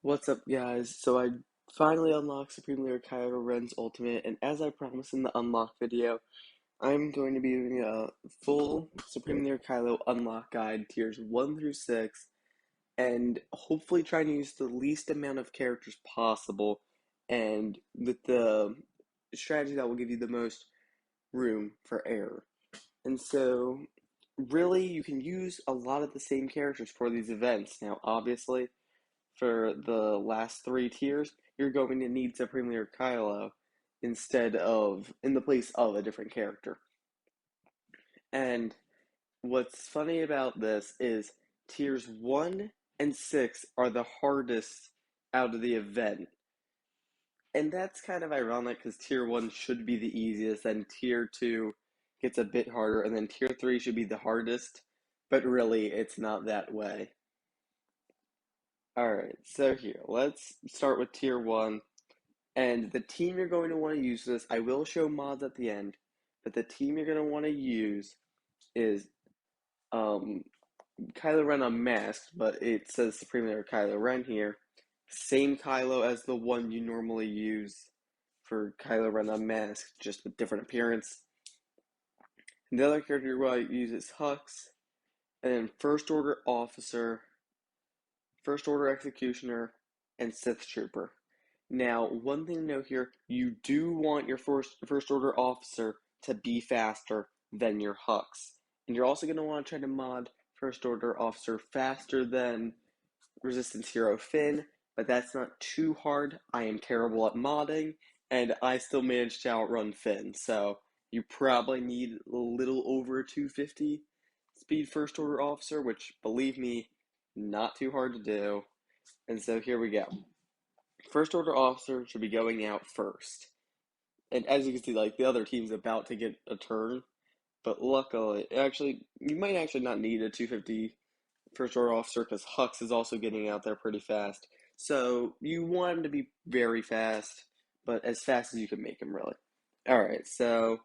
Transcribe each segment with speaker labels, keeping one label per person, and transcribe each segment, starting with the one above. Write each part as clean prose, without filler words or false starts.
Speaker 1: What's up, guys? So I finally unlocked Supreme Leader Kylo Ren's Ultimate, and as I promised in the unlock video, I'm going to be doing a full Supreme Leader Kylo unlock guide, tiers 1 through 6, and hopefully trying to use the least amount of characters possible, and with the strategy that will give you the most room for error. And so, really, you can use a lot of the same characters for these events. Now, obviously, for the last three tiers, you're going to need Supreme Leader Kylo in the place of a different character. And what's funny about this is tiers 1 and 6 are the hardest out of the event. And that's kind of ironic because tier 1 should be the easiest, then tier 2 gets a bit harder, and then tier 3 should be the hardest, but really it's not that way. Alright, so here, let's start with tier 1. And the team you're going to want to use this, I will show mods at the end, but the team you're going to want to use is um, Kylo Ren Unmasked, but it says Supreme Leader Kylo Ren here. Same Kylo as the one you normally use for Kylo Ren Unmasked, just with different appearance. And the other character you're going to use is Hux, and then First Order Officer, First Order Executioner, and Sith Trooper. Now, one thing to note here, you do want your first order officer to be faster than your Hux. And you're also going to want to try to mod first order officer faster than Resistance Hero Finn, but that's not too hard. I am terrible at modding, and I still managed to outrun Finn, so you probably need a little over 250 speed first order officer, which, believe me, not too hard to do. And so here we go. First order officer should be going out first. And as you can see, like the other team's about to get a turn, but luckily, you might actually not need a 250 first order officer because Hux is also getting out there pretty fast. So you want him to be very fast, but as fast as you can make him, really. Alright, so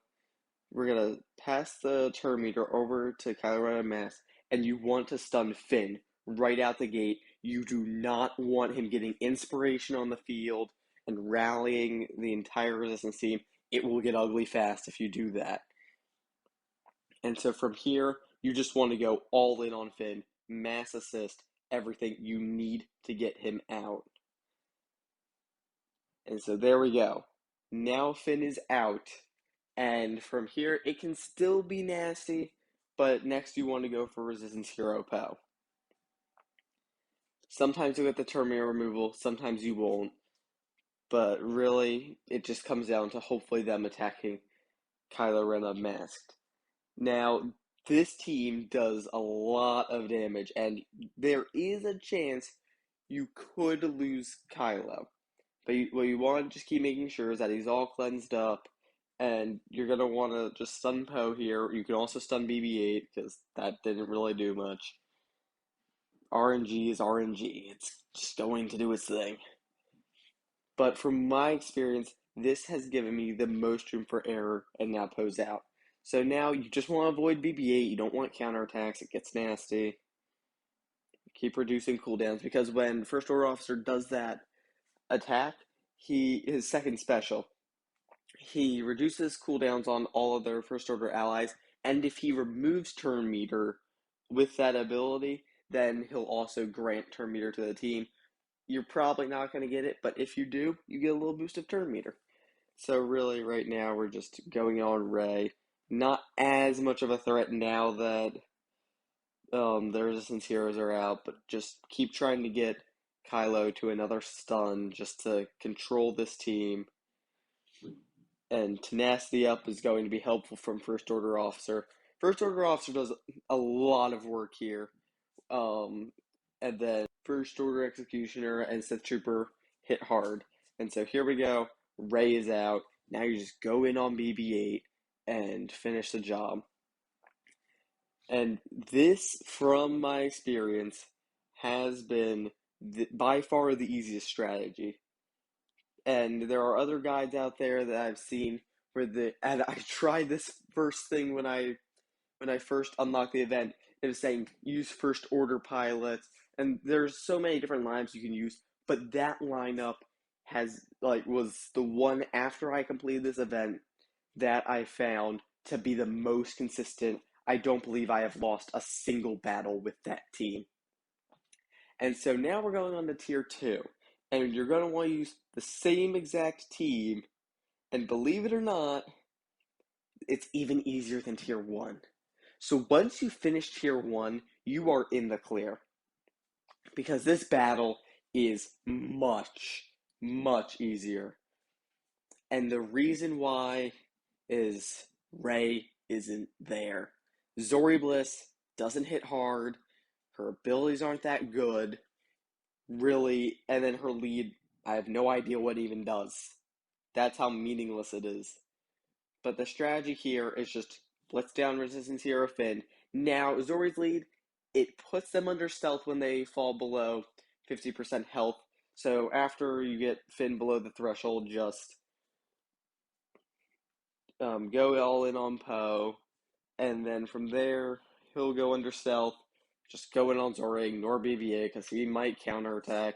Speaker 1: we're gonna pass the turn meter over to Kylo Ren Unmasked, and you want to stun Finn right out the gate. You do not want him getting inspiration on the field and rallying the entire Resistance team. It will get ugly fast if you do that. And so from here, you just want to go all in on Finn, mass assist, everything. You need to get him out. And so there we go. Now Finn is out. And from here, it can still be nasty, but next you want to go for Resistance Hero Poe. Sometimes you'll get the Terminator removal, sometimes you won't, but really, it just comes down to hopefully them attacking Kylo Ren Unmasked. Now, this team does a lot of damage, and there is a chance you could lose Kylo. But what you want to just keep making sure is that he's all cleansed up, and you're going to want to just stun Poe here. You can also stun BB-8, because that didn't really do much. RNG is RNG. It's just going to do its thing. But from my experience, this has given me the most room for error, and now Poe's out. So now you just want to avoid BB-8. You don't want counterattacks. It gets nasty. Keep reducing cooldowns, because when First Order Officer does that attack, his second special, he reduces cooldowns on all of their first order allies, and if he removes turn meter with that ability, then he'll also grant turn meter to the team. You're probably not going to get it, but if you do, you get a little boost of turn meter. So really, right now, we're just going on Rey. Not as much of a threat now that the Resistance heroes are out, but just keep trying to get Kylo to another stun just to control this team. And tenacity up is going to be helpful from First Order Officer. First Order Officer does a lot of work here. And then First Order Executioner and Sith Trooper hit hard. And so here we go. Rey is out. Now you just go in on BB-8 and finish the job. And this, from my experience, has been by far the easiest strategy. And there are other guides out there that I've seen and I tried this first thing when I first unlocked the event. It was saying use first order pilots, and there's so many different lines you can use, but that lineup was the one after I completed this event that I found to be the most consistent. I don't believe I have lost a single battle with that team. And so now we're going on to tier 2. And you're going to want to use the same exact team. And believe it or not, it's even easier than tier 1. So once you finish tier 1, you are in the clear. Because this battle is much, much easier. And the reason why is Rey isn't there. Zori Bliss doesn't hit hard. Her abilities aren't that good, really. And then her lead, I have no idea what it even does. That's how meaningless it is. But the strategy here is just blitz down resistance hero Finn. Now, Zori's lead, it puts them under stealth when they fall below 50% health. So after you get Finn below the threshold, just go all in on Poe, and then from there he'll go under stealth. Just go in on Zori, ignore BB-8 because he might counterattack.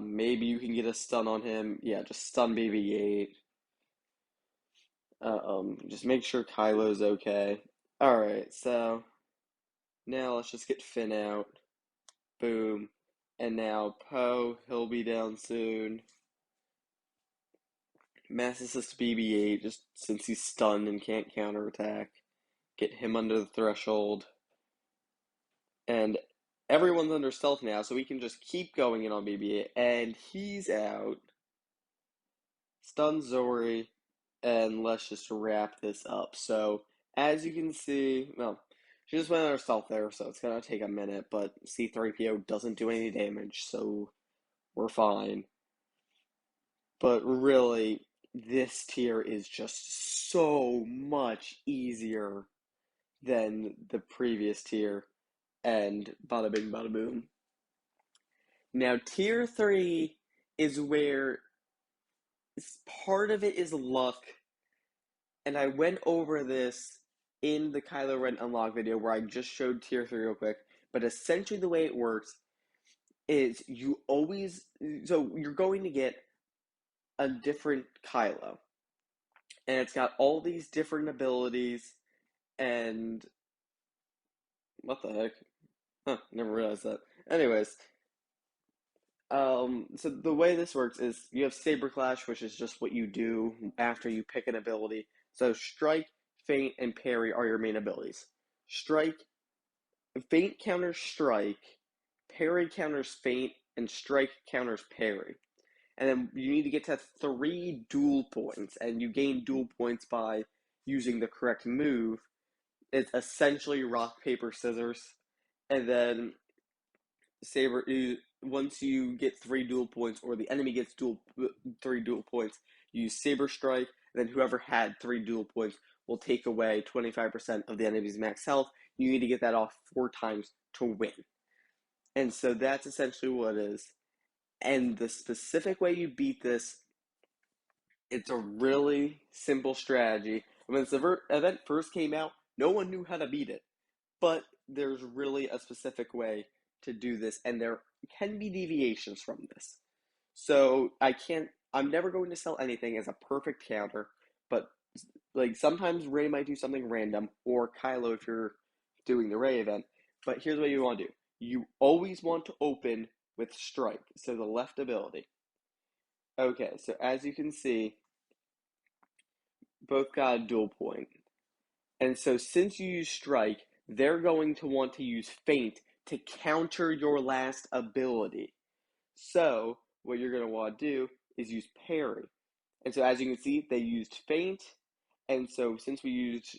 Speaker 1: Maybe you can get a stun on him. Yeah, just stun BB-8. Just make sure Kylo's okay. Alright, so now let's just get Finn out. Boom. And now Poe, he'll be down soon. Mass assist BB-8, just since he's stunned and can't counterattack. Get him under the threshold. And everyone's under stealth now, so we can just keep going in on BB-8. And he's out. Stun Zori. And let's just wrap this up. So, as you can see, well, she just went under stealth there, so it's going to take a minute. But C-3PO doesn't do any damage, so we're fine. But really, this tier is just so much easier than the previous tier. And bada bing, bada boom. Now, tier 3 is where part of it is luck. And I went over this in the Kylo Ren Unlock video where I just showed tier 3 real quick. But essentially, the way it works is so you're going to get a different Kylo. And it's got all these different abilities. And what the heck? Huh, never realized that. Anyways, so the way this works is you have Saber Clash, which is just what you do after you pick an ability. So Strike, Feint, and Parry are your main abilities. Feint counters Strike, Parry counters Feint, and Strike counters Parry. And then you need to get to 3 duel points, and you gain duel points by using the correct move. It's essentially rock, paper, scissors. And then Saber, once you get 3 duel points, or the enemy gets 3 duel points, you use Saber Strike, and then whoever had 3 duel points will take away 25% of the enemy's max health. You need to get that off 4 times to win. And so that's essentially what it is. And the specific way you beat this, it's a really simple strategy. When this event first came out, no one knew how to beat it. But there's really a specific way to do this, and there can be deviations from this. So I'm never going to sell anything as a perfect counter, but like sometimes Rey might do something random, or Kylo if you're doing the Rey event. But here's what you want to do. You always want to open with Strike, so the left ability. Okay, so as you can see, both got a dual point. And so since you use Strike, they're going to want to use Feint to counter your last ability. So what you're going to want to do is use Parry. And so as you can see, they used Feint. And so since we used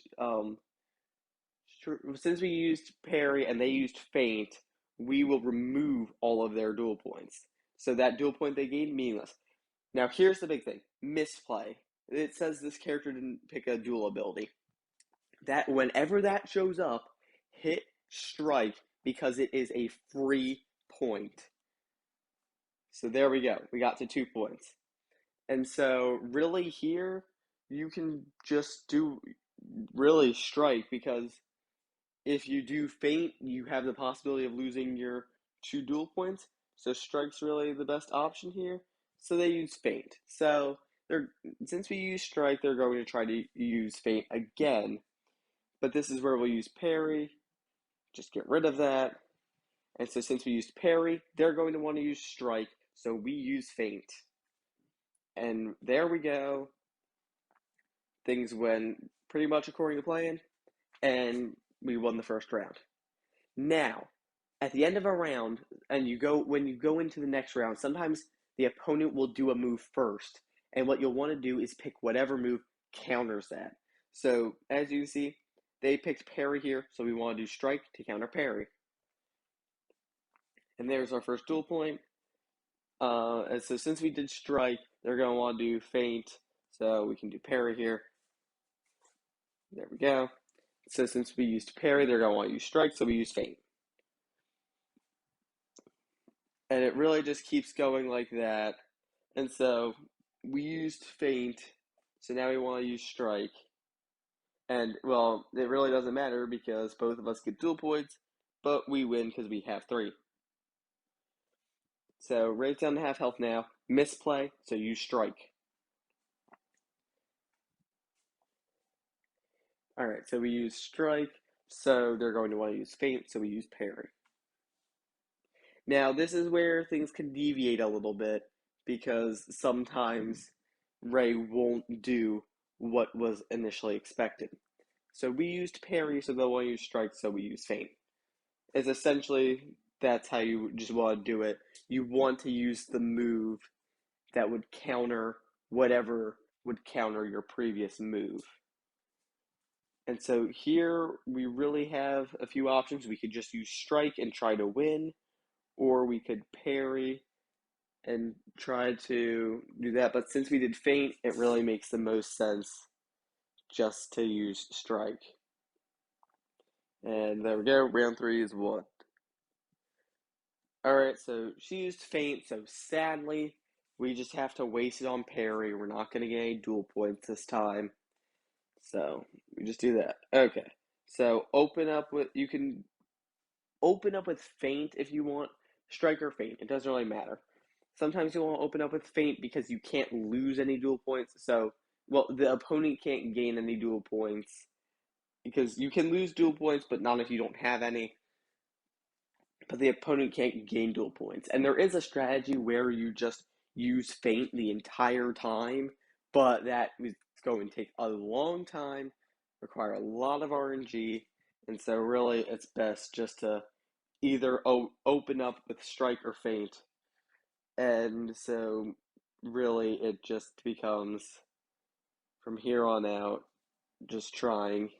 Speaker 1: Parry and they used Feint, we will remove all of their dual points. So that dual point they gained, meaningless. Now here's the big thing. Misplay. It says this character didn't pick a dual ability. That whenever that shows up, hit Strike because it is a free point. So there we go. We got to 2 points. And so really here, you can just do really Strike because if you do Feint, you have the possibility of losing your 2 dual points. so strike's really the best option here. So they use feint. So they're since we use strike, they're going to try to use feint again. But this is where we'll use parry. Just get rid of that. And so since we used parry, they're going to want to use strike. So we use feint. And there we go. Things went pretty much according to plan, and we won the first round. Now, at the end of a round, and when you go into the next round, sometimes the opponent will do a move first, and what you'll want to do is pick whatever move counters that. So as you see, they picked parry here, so we want to do strike to counter parry. And there's our first duel point. And so since we did strike, they're going to want to do feint, so we can do parry here. There we go. So since we used parry, they're going to want to use strike, so we use feint. And it really just keeps going like that. And so we used feint, so now we want to use strike. And, well, it really doesn't matter because both of us get dual points, but we win because we have 3. So Ray's down to half health now. Misplay, so use strike. Alright, so we use strike, so they're going to want to use feint, so we use parry. Now, this is where things can deviate a little bit because sometimes Ray won't do what was initially expected. So we used parry, so they'll want to use strike, so we use feint. It's essentially that's how you just want to do it. You want to use the move that would counter whatever would counter your previous move. And so here we really have a few options. We could just use strike and try to win, or we could parry and try to do that. But since we did feint, it really makes the most sense just to use strike. And there we go. Round 3 is won. Alright, so she used feint, so sadly, we just have to waste it on parry. We're not going to get any dual points this time. So, we just do that. Okay, so you can open up with feint if you want, strike or feint, it doesn't really matter. Sometimes you want to open up with feint because you can't lose any dual points, so, well, the opponent can't gain any dual points, because you can lose dual points, but not if you don't have any. But the opponent can't gain dual points. And there is a strategy where you just use feint the entire time, but that is going to take a long time, require a lot of RNG, and so really it's best just to either open up with strike or feint. And so really it just becomes from here on out just trying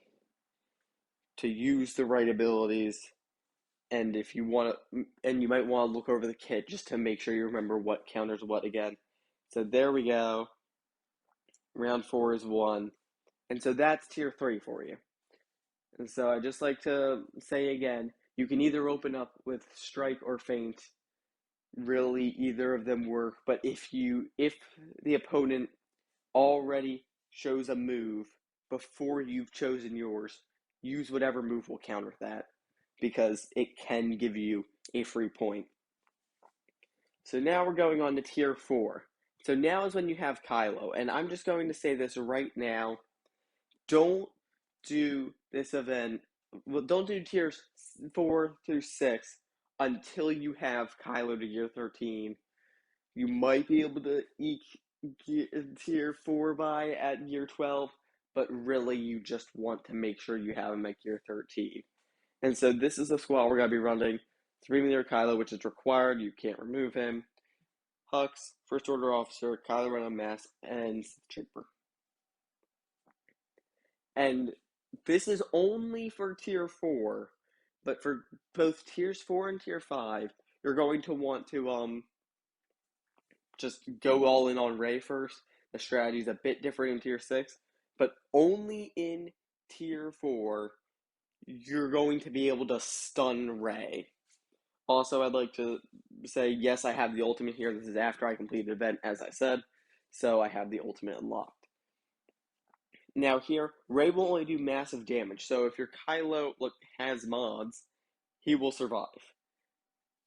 Speaker 1: to use the right abilities. And if you want to, and you might want to look over the kit just to make sure you remember what counters what again. So there we go. Round 4 is won. And so that's tier 3 for you. And so I just like to say again, you can either open up with strike or feint. Really, either of them work. But if the opponent already shows a move before you've chosen yours, use whatever move will counter that, because it can give you a free point. So now we're going on to tier 4. So now is when you have Kylo, and I'm just going to say this right now. Don't do this event, well, don't do tiers 4 through 6 until you have Kylo to year 13. You might be able to eke tier 4 by at year 12, but really you just want to make sure you have him at year 13. And so this is the squad we're going to be running. 3-meter Kylo, which is required. You can't remove him. Hux, First Order Officer, Kylo Ren on Mask, and Sith Trooper. And this is only for tier 4, but for both tiers 4 and tier 5, you're going to want to just go all in on Rey first. The strategy is a bit different in tier 6, but only in tier 4 you're going to be able to stun Rey. Also, I'd like to say, yes, I have the ultimate here. This is after I completed the event, as I said, so I have the ultimate unlocked. Now here, Rey will only do massive damage, so if your Kylo has mods, he will survive.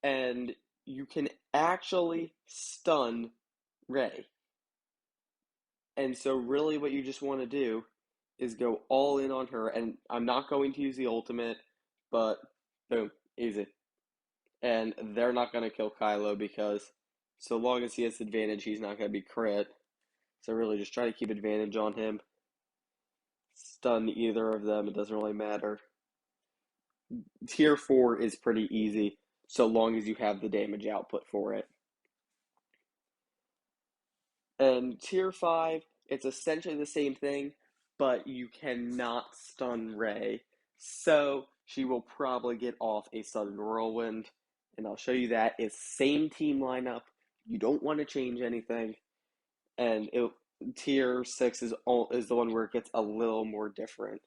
Speaker 1: And you can actually stun Rey. And so, really, what you just want to do is go all in on her. And I'm not going to use the ultimate, but boom, easy. And they're not going to kill Kylo because so long as he has advantage, he's not going to be crit. So, really, just try to keep advantage on him. Stun either of them, it doesn't really matter. Tier 4 is pretty easy so long as you have the damage output for it. And Tier 5, it's essentially the same thing, but you cannot stun Rey. So she will probably get off a sudden whirlwind. And I'll show you that. It's same team lineup. You don't want to change anything. And Tier 6 is the one where it gets a little more different.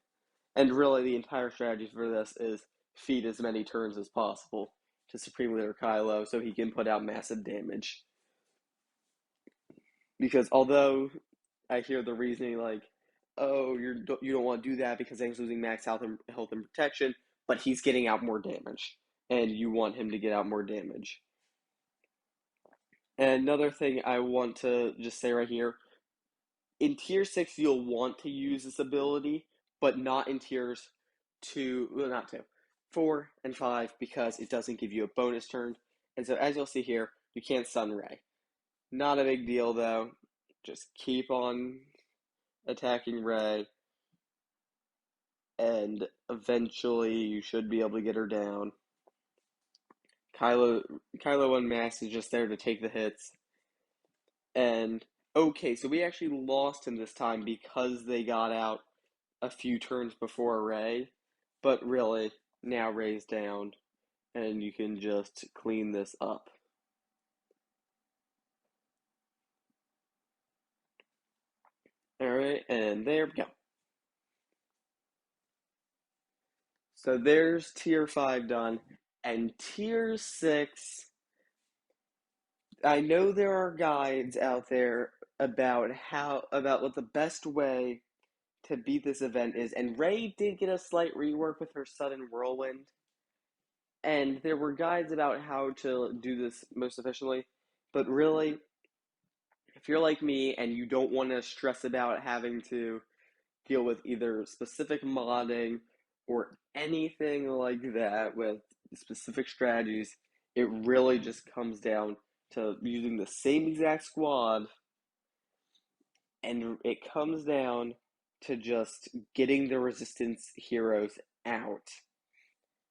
Speaker 1: And really, the entire strategy for this is feed as many turns as possible to Supreme Leader Kylo so he can put out massive damage. Because although I hear the reasoning like, oh, you don't want to do that because he's losing max health and protection, but he's getting out more damage, and you want him to get out more damage. And another thing I want to just say right here, in Tier 6, you'll want to use this ability, but not in Tiers 2, well, not 2, 4 and 5, because it doesn't give you a bonus turn. And so as you'll see here, you can't stun Rey. Not a big deal, though. Just keep on attacking Rey, and eventually you should be able to get her down. Kylo Unmasked is just there to take the hits. And okay, so we actually lost him this time because they got out a few turns before Rey, but really, now Rey's down, and you can just clean this up. Alright, and there we go. So there's Tier 5 done, and Tier 6, I know there are guides out there about what the best way to beat this event is, and Rey did get a slight rework with her sudden whirlwind, and there were guides about how to do this most efficiently, but really, if you're like me and you don't want to stress about having to deal with either specific modding or anything like that with specific strategies, it really just comes down to using the same exact squad, and it comes down to just getting the resistance heroes out.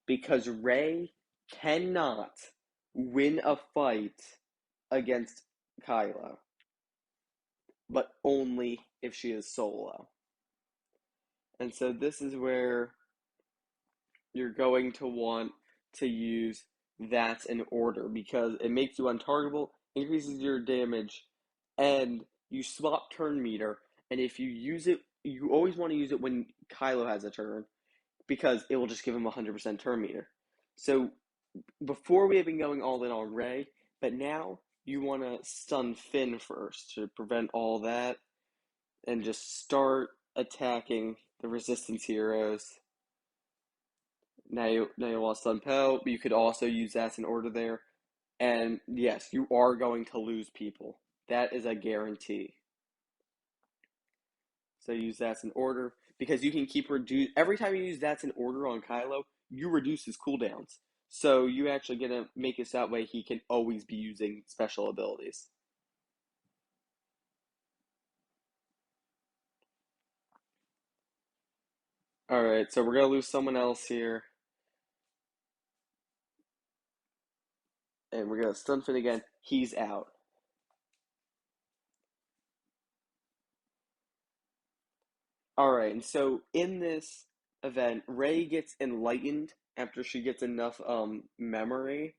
Speaker 1: Because Rey cannot win a fight against Kylo, but only if she is solo. And so this is where you're going to want to use That's in Order because it makes you untargetable, increases your damage, and you swap turn meter. And if you use it, you always want to use it when Kylo has a turn because it will just give him 100% turn meter. So before we have been going all in on Rey, but now you want to stun Finn first to prevent all that and just start attacking the resistance heroes. Now you want to stun Poe, but you could also use That's in Order there. And yes, you are going to lose people. That is a guarantee. So use That's in Order because you can keep every time you use That's in Order on Kylo, you reduce his cooldowns. So you actually gonna make it that way he can always be using special abilities. Alright, so we're gonna lose someone else here. And we're gonna stun Finn again. He's out. Alright, and so in this event, Rey gets enlightened after she gets enough memory.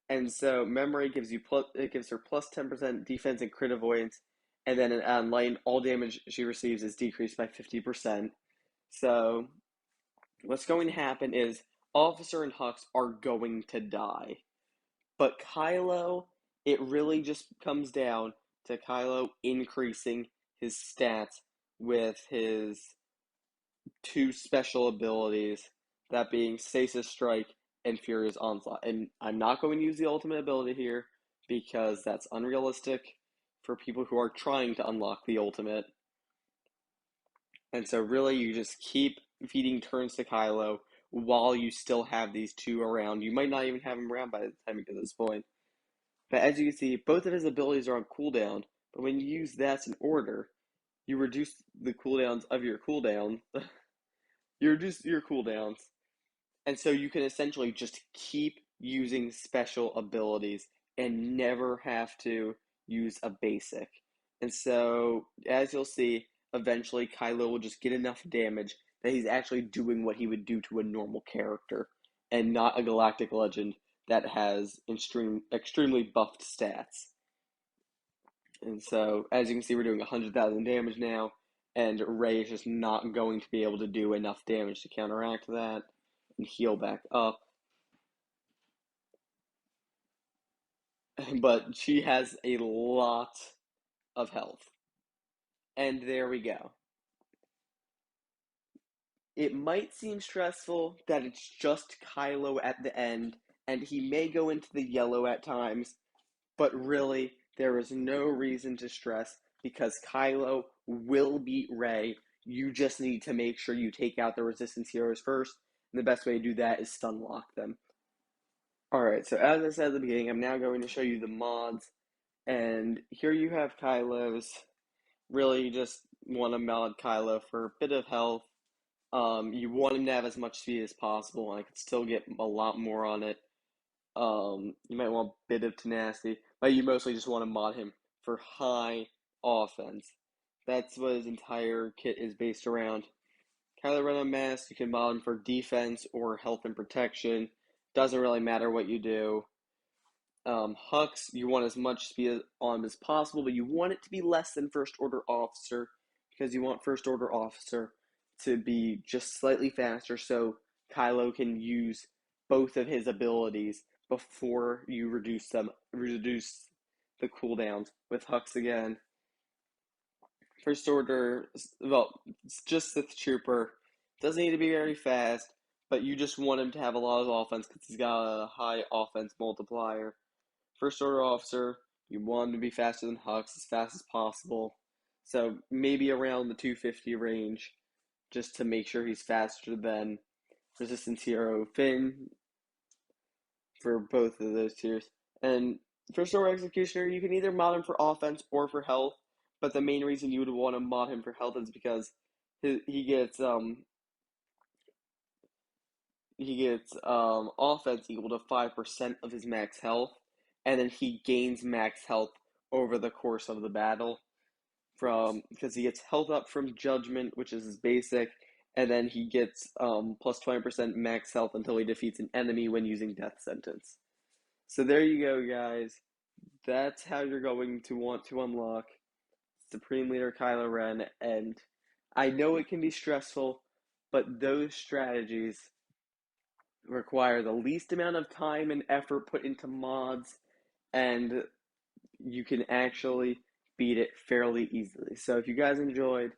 Speaker 1: And so memory gives her plus 10% defense and crit avoidance, and then on light, all damage she receives is decreased by 50%. So what's going to happen is Officer and Hux are going to die. But Kylo, it really just comes down to Kylo increasing his stats with his two special abilities, that being Stasis Strike and Furious Onslaught. And I'm not going to use the ultimate ability here because that's unrealistic for people who are trying to unlock the ultimate. And so really you just keep feeding turns to Kylo while you still have these two around. You might not even have them around by the time you get to this point. But as you can see, both of his abilities are on cooldown, but when you use that in order, you reduce the cooldowns of your cooldown. You reduce your cooldowns, and so you can essentially just keep using special abilities and never have to use a basic. And so, as you'll see, eventually Kylo will just get enough damage that he's actually doing what he would do to a normal character and not a galactic legend that has extremely buffed stats. And so, as you can see, we're doing 100,000 damage now, and Rey is just not going to be able to do enough damage to counteract that and heal back up. But she has a lot of health. And there we go. It might seem stressful that it's just Kylo at the end, and he may go into the yellow at times, but really, there is no reason to stress because Kylo will beat Rey. You just need to make sure you take out the resistance heroes first, and the best way to do that is stun lock them. Alright, so as I said at the beginning, I'm now going to show you the mods, and here you have Kylo's. Really, you just want to mod Kylo for a bit of health. You want him to have as much speed as possible, and I could still get a lot more on it. You might want a bit of tenacity, but you mostly just want to mod him for high offense. That's what his entire kit is based around. Kylo Ren Unmasked, you can mod him for defense or health and protection. Doesn't really matter what you do. Hux, you want as much speed on him as possible, but you want it to be less than First Order Officer because you want First Order Officer to be just slightly faster so Kylo can use both of his abilities before you reduce the cooldowns with Hux again. First Order, well, it's just Sith Trooper. Doesn't need to be very fast, but you just want him to have a lot of offense because he's got a high offense multiplier. First Order Officer, you want him to be faster than Hux, as fast as possible. So maybe around the 250 range, just to make sure he's faster than Resistance Hero Finn for both of those tiers. And First Order Executioner, you can either mod him for offense or for health, but the main reason you would want to mod him for health is because he gets offense equal to 5% of his max health, and then he gains max health over the course of the battle because he gets health up from Judgment, which is his basic, and then he gets plus 20% max health until he defeats an enemy when using Death Sentence. So there you go, guys. That's how you're going to want to unlock Supreme Leader Kylo Ren, and I know it can be stressful, but those strategies require the least amount of time and effort put into mods, and you can actually beat it fairly easily. So if you guys enjoyed,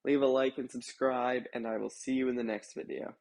Speaker 1: leave a like and subscribe, and I will see you in the next video.